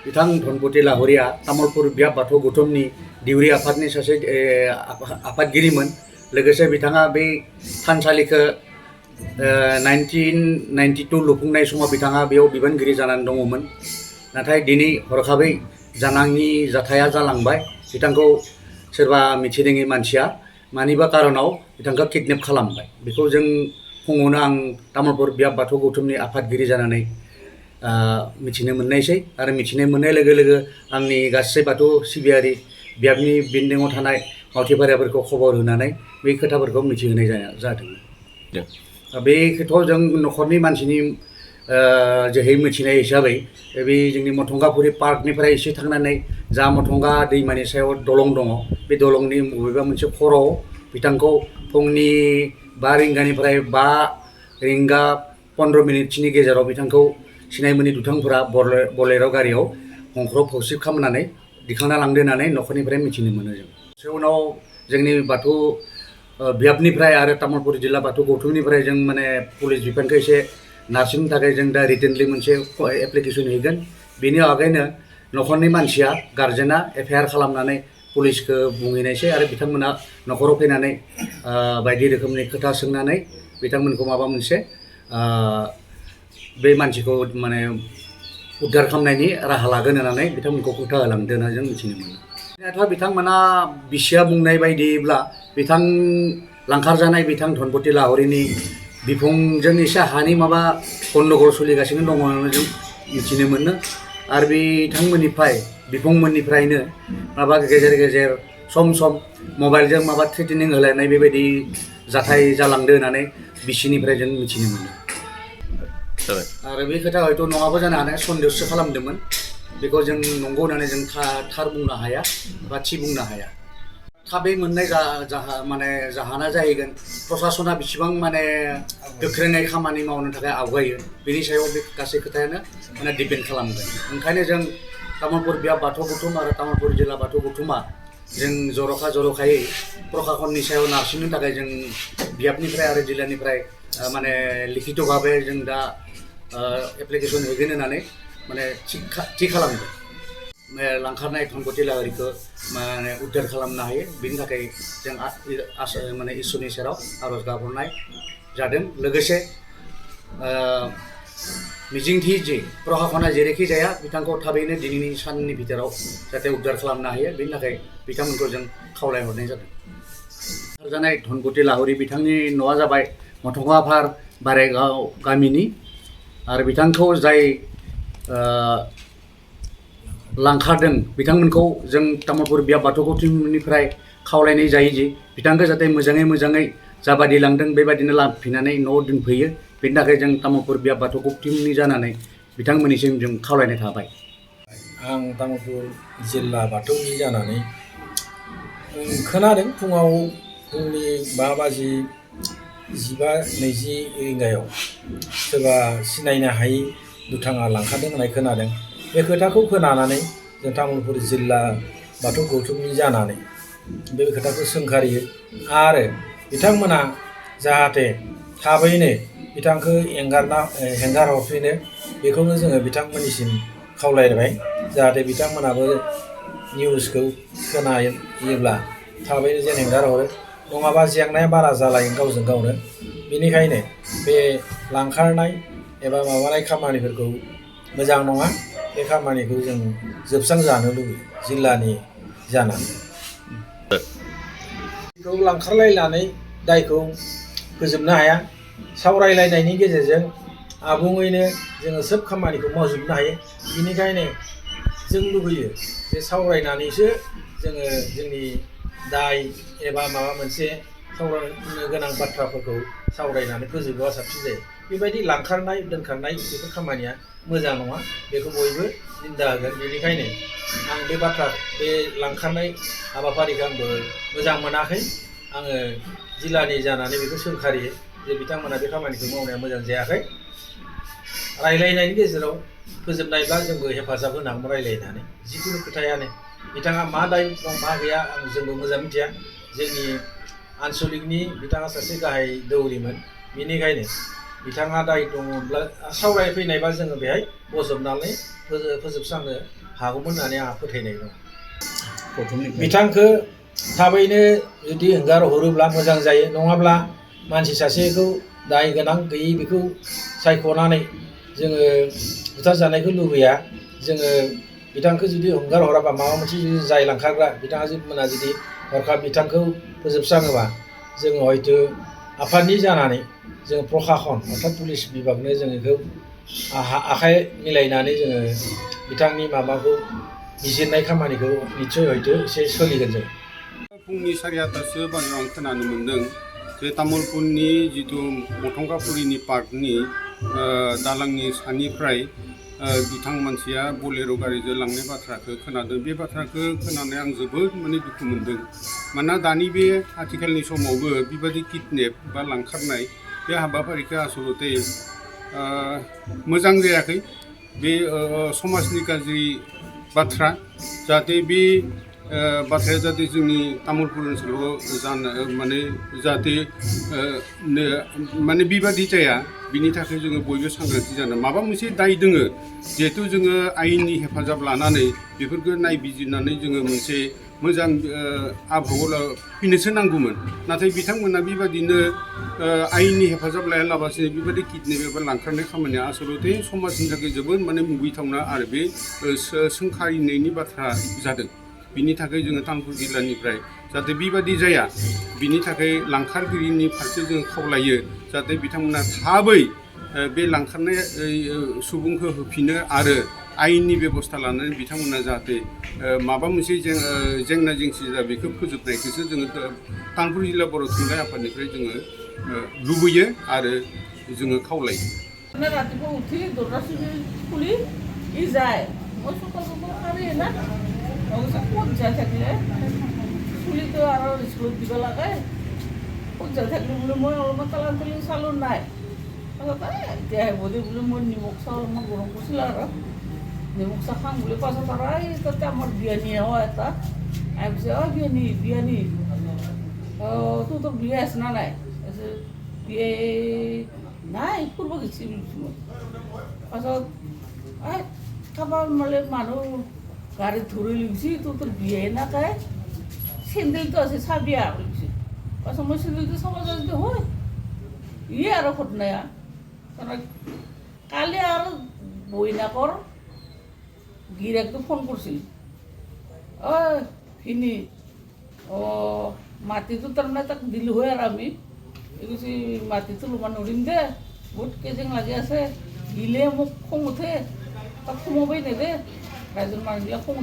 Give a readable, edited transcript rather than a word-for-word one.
बिथां धनपति लाहिरिया तामुलपुर बियाब बाथौ गौथुमनि दिउरि आफादनि सासे आफादगिरिमोन। लोगोसे बिथाङा बे थानसालिखौ 1992 लुफुंनाय समाव बिथाङा बेयाव बिबानगिरि जानानै दङमोन। नाथाय दिनै हरखाबै जानाङि जाथाया जालांबाय। बिथांखौ सोरबा मिथिरोङै मानसिया मानिबा कारनाव बिथांखौ किडनेप खालामबाय। बेखौ जों फुङावनो आं तामुलपुर बियाब बाथौ गौथुमनि आफादगिरि जानानै मिथिनो मोननायसै आरो मिथिनो मोननाय लोगो लोगो आंनि गासै बाथौ सिबियारि बियाबनि बेन्दोङाव थानाय मावथिफारियाफोरखौ खबर होनानै बे खोथाफोरखौ मिथिहोनाय जादों। बे खोथायाव जों न'खरनि मानसिनि जोहै मिथिनाय हिसाबै बे जोंनि मथंगाफुरि पार्कनिफ्राय एसे थांनानै जा मथंगा दैमानि सायाव दलं दङ, बे दलंनि बबेबा मोनसे खर'आव बिथांखौ फुंनि 5 रिंगानिफ्राय 5 रिंगा 15 मिनिटसोनि गेजेराव बिथांखौ सिनाय मोनै दुथांफोरा बलेर' गारियाव हंख्र' हौसिब खालामनानै दिखांना लांदो होननानै न'खरनिफ्राय मिथिनो मोनो जों। बेनि उनाव जोंनि बाथौ बियाबनिफ्राय आरो तामुलपुर जिल्ला बाथौ गौथुमनिफ्राय जों माने पुलिस बिफानखौ एसे नारसिननो थाखाय जों दा रिटेनलि मोनसे एप्लिकेसन हैगोन। बेनि आगैनो न'खरनि मानसिया गार्जेना एफआइआर खालामनानै पुलिसखौ बुंहैनायसै आरो बिथांमोना न'खराव फैनानै बायदि रोखोमनि खोथा सोंनानै बिथांमोनखौ माबा मोनसे बे मानसिखौ माने उद्धार खालामनायनि राहा लागोन होननानै बिथांमोनखौ खोथा होलांदों होनना जों मिथिनो मोनो। दाथ' बिथांमोना बिसिया बुंनाय बायदिब्ला बिथां लांखारजानाय बिथां धनपति लाहिरिनि बिफंजों एसे हानि माबा गन्डगल सोलिगासिनो दङ होननानै जों मिथिनो मोनो। आरो बिथांमोननिफ्राय बिफंमोननिफ्रायनो माबा गेजेर गेजेर सम सम मबाइलजों माबा थ्रेटेनिं होलायनाय बेबायदि जाथाय जालांदो होननानै बिसिनिफ्राय जों मिथिनो मोनो। आरो बे खोथा हयथ' नङाबो जानो हानाय, सन्देहसो खालामदोंमोन। बेखौ जों नंगौ होननानै जों थार बुंनो हाया बा थि बुंनो हाया। थाबै मोननाय माने जाहोना जाहैगोन प्रसासना बेसेबां माने गोख्रोङै खामानि मावनो थाखाय आवगायो, बेनि सायाव बे गासै खोथायानो माने डिपेन्ड खालामगोन। ओंखायनो जों तामुलपुर बियाब बाथौ गौथुम आरो तामुलपुर जिल्ला बाथौ गौथुमा जों जर'खायै प्रसासननि सायाव नारसिननो थाखाय जों बियाबनिफ्राय आरो जिल्लानिफ्राय माने लिखित भाबै जों दा एप्लिकेसन हैगोन होननानै माने थि खालामदों। लांखारनाय धनपति लाहिरिखौ माने उद्धार खालामनो हायो, बेनि थाखाय जों माने इसोरनि सेराव आर'ज गाबहरनाय जादों। लोगोसे मिजिंथियो जे प्रसासना जेरैखि जाया बिथांखौ थाबैनो दिनैनि साननि भितराव जाहाथे उद्धार खालामनो हायो, बेनि थाखाय बिथांमोनखौ जों खावलायहरनाय जादों। लांखारजानाय धनपति लाहिरि बिथांनि न'आ जाबाय मथंगाफार बारायगाव गामिनि। आरो बिथांखौ जाय लांखारदों बिथांमोनखौ जों तामुलपुर बियाब बाथौ गौथुमनिफ्राय खावलायनाय जायो जे बिथांखौ जाहाथे मोजाङै जाबादि लांदों बेबादिनो लांफिननानै न'आव दोनफैयो। बेनि थाखाय जों तामुलपुर बियाब बाथौ गौथुमनि जानानै बिथांमोननिसिम जों खावलायनाय थाबाय। आं तामुलपुर जिल्ला बाथौनि जानानै खोनादों फुङाव फुंनि 5:15-20 रिंगायाव सोरबा सिनायनो हायै दुथाङा लांखारदों होननाय खोनादों। बे खोथाखौ खोनानानै जों तामुलपुर जिल्ला बाथौ गौथुमनि जानानै बे खोथाखौ सोंखारियो आरो बिथांमोना जाहाथे थाबैनो बिथांखौ हेंगार हरफिनो, बेखौनो जोङो बिथांमोननिसिम खावलायबाय। जाहाथे बिथांमोनाबो निउसखौ खोनायोब्ला थाबैनो जेन हेंगार हरो, नङाबा जेंनाया बारा जालायो गावजों गावनो। बेनिखायनो बे लांखारनाय एबा माबानाय खामानिफोरखौ मोजां नङा। बे खामानिखौ जों जोबस्रांजानो लुबैयो जिल्लानि जानानै। बेखौ लांखारलायनानै दायखौ फोजोबनो हाया। सावरायलायनायनि गेजेरजों आबुङैनो जोङो सोब खामानिखौ मावजोबनो हायो। बेनिखायनो जों लुबैयो जे सावरायनानैसो जोङो जोंनि दाय एबा माबा मोनसे सावरायनो गोनां बाथ्राफोरखौ सावरायनानै फोजोबोबा साबसिन जायो। बेबायदि लांखारनाय दोनखारनाय बेफोर खामानिया मोजां नङा, बेखौ बयबो निन्दा होगोन। बेनिखायनो आं बे लांखारनाय हाबाफारिखौ आंबो मोजां मोनाखै। आङो जिल्लानि जानानै बेखौ सोंखारियो जे बिथांमोना बे खामानिखौ मावनाया मोजां जायाखै। रायलायनायनि गेजेराव फोजोबनायब्ला जोंबो हेफाजाब होनांगौ रायलायनानै। जिखुनु खोथायानो बिथाङा मा दाय दं मा गैया जोंबो मोजां मिथिया। जोंनि आन्सलिकनि बिथाङा सासे गाहाय दौरिमोन, बेनिखायनो बिथाङा दाय दङब्ला सावरायफैनायबा जोङो बेहाय बजबनानै फोजोबस्रांनो हागौमोन होननानै आंहा फोथायनाय दं। बिथांखौ थाबैनो जुदि एंगार हरोब्ला मोजां जायो, नङाब्ला मानसि सासेखौ दाय गोनां गैयै बेखौ सायख'नानै जोङो बुथारजानायखौ लुबैया। जोङो बिथांखौ जुदि हगार हराबा माबा मोनसे जुदि जाय लांखारग्रा बिथाङा जुदि हरखाब बिथांखौ फोजोबस्राङोबा जोङो हयतो आफादनि जानानै जों प्रखाखन अर्थात पुलिस बिभागनो जों बेखौ आखाइ मिलायनानै जोङो बिथांनि माबाखौ बिजिरनाय खामानिखौ निस्सय हयतो एसे सोलिगोन जों। फुंनि 8:30 बाजियाव आं खोनानो मोन्दों जे तामुलपुरनि जिथु मथंगापुरिनि पार्कनि दालांनि सानिफ्राय दुथां मानसिया बलेर' गारिजों लांनाय बाथ्राखौ खोनादों। बे बाथ्राखौ खोनानानै आं जोबोद दुखु मोन्दों। मानोना दानि बे आथिखालनि समावबो बेबायदि किडनेप बा लांखारनाय बे हाबाफारिखौ आसलते मोजां जायाखै। बे समाजनि गाज्रि बाथ्रा। जाहाथे बे बाथ्राया जाहाथे जोंनि तामुलपुर ओनसोलाव जाहाथे बेबादि जाया, बिनि थाखाय जोङो बयबो सांग्रांथि जानो। माबा मोनसे दाय दोङो, जिहेथु जोङो आयेननि हेफाजाब लानानै बेफोरखौ नायबिजिरनानै जोङो मोनसे मोजां आबहावायाव फैनोसो नांगौमोन। नाथाय बिथांमोना बेबादिनो आयेननि हेफाजाब लायालाबासिनो बेबायदि किडनेप एबा लांखारनाय खामानिया आसलते समाजनि थाखाय जोबोद मुगैथावना आरो बे सोंखारिनायनि बाथ्रा जादों। बिनि थाखाय जोङो तामुलपुर जिल्लानिफ्राय जाहाथे बेबादि जाया, बिनि थाखाय लांखारगिरिनि फारसे जोङो खावलायो जाहाथे बिथांमोना थाबै बे लांखारनाय सुबुंखौ होफिनो आरो आयेननि बेबस्था लानानै बिथांमोना जाहाथे माबा मोनसे जेंना जेंसि जा बेखौ फोजोबनायखौसो जोङो तामुलपुर जिल्ला बर' थुनलाइ आफादनिफ्राय जोङो लुबैयो आरो जोङो खावलायो। रातिपुৱা উঠি দৌৰা-চৌৰি খুলি ই যায়। মই চোতাল পাৰি না ক'ত যাই থাকিলে চুলিটো আৰু স্কুলত দিব লাগে, ক'ত যাই থাকিলে বোলো মই অলপমান তালান তুলি চালোঁ নাই। এতিয়া আহিব দে বোলো মই নিমখ চাহ অলপমান গৰম কৰিছিল আৰু নিমখ চাহ খাম বুলি পাছত আৰু এই তাতে আমাৰ বিয়ানী এটা আহিছে। বিয়ানী তোৰ বিয়া আছে না নাই? বিয়ে নাই, ফুৰিব গৈছি বুলিছোঁ মই। পাছত কাৰোবাৰ মানুহ গাড়ীত ধৰি লৈ গৈছি, তোৰ বিয়াই নাকায়, চেণ্ডেলটো আছে চাবি বুলি কৈছে। পাছত মই চেণ্ডেলটো চাব যাওঁতে হয় আৰু ঘটনাই। কালি আৰু বইনাকৰ গিৰিয়েকটো ফোন কৰিছিল, ভিনি মাটিটো তাৰমানে তাক দিলোঁ হয় আৰু আমি কৈছে মাটিটো ল'ব নোৱাৰিম দে, বহুত কেজেং লাগি আছে, দিলে মোক খং উঠে, তাক সোমাবই নেদে, ৰাইজৰ মানুহবিলাক খং